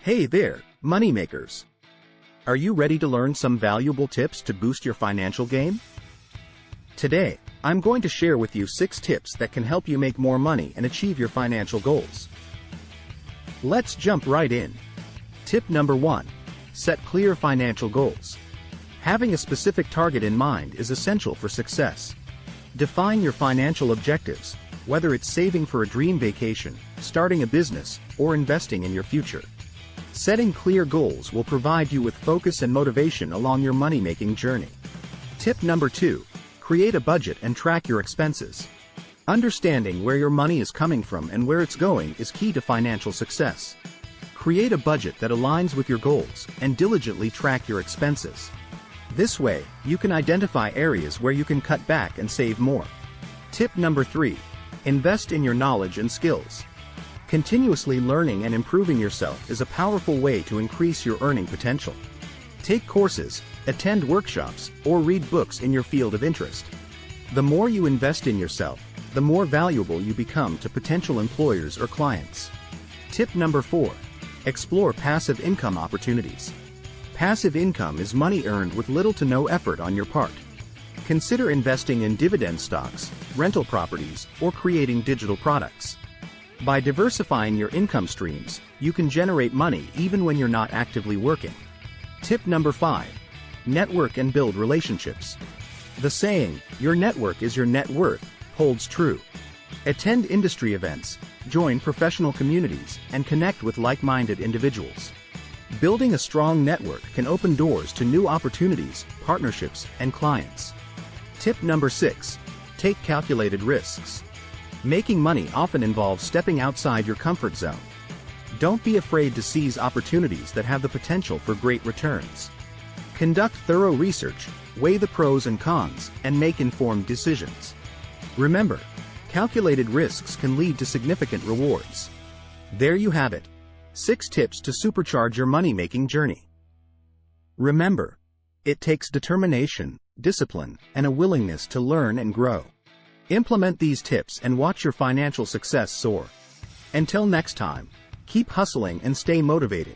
Hey there, moneymakers! Are you ready to learn some valuable tips to boost your financial game? Today, I'm going to share with you 6 tips that can help you make more money and achieve your financial goals. Let's jump right in. Tip number 1. Set clear financial goals. Having a specific target in mind is essential for success. Define your financial objectives, whether it's saving for a dream vacation, starting a business, or investing in your future. Setting clear goals will provide you with focus and motivation along your money-making journey. Tip number 2. Create a budget and track your expenses. Understanding where your money is coming from and where it's going is key to financial success. Create a budget that aligns with your goals and diligently track your expenses. This way, you can identify areas where you can cut back and save more. Tip number 3. Invest in your knowledge and skills. Continuously learning and improving yourself is a powerful way to increase your earning potential. Take courses, attend workshops, or read books in your field of interest. The more you invest in yourself, the more valuable you become to potential employers or clients. Tip number 4. Explore passive income opportunities. Passive income is money earned with little to no effort on your part. Consider investing in dividend stocks, rental properties, or creating digital products. By diversifying your income streams, you can generate money even when you're not actively working. Tip number 5. Network and build relationships. The saying, "Your network is your net worth," holds true. Attend industry events, join professional communities, and connect with like-minded individuals. Building a strong network can open doors to new opportunities, partnerships, and clients. Tip number 6. Take calculated risks. Making money often involves stepping outside your comfort zone. Don't be afraid to seize opportunities that have the potential for great returns. Conduct thorough research, weigh the pros and cons, and make informed decisions. Remember, calculated risks can lead to significant rewards. There you have it. 6 tips to supercharge your money-making journey. Remember, it takes determination, discipline, and a willingness to learn and grow. Implement these tips and watch your financial success soar. Until next time, keep hustling and stay motivated.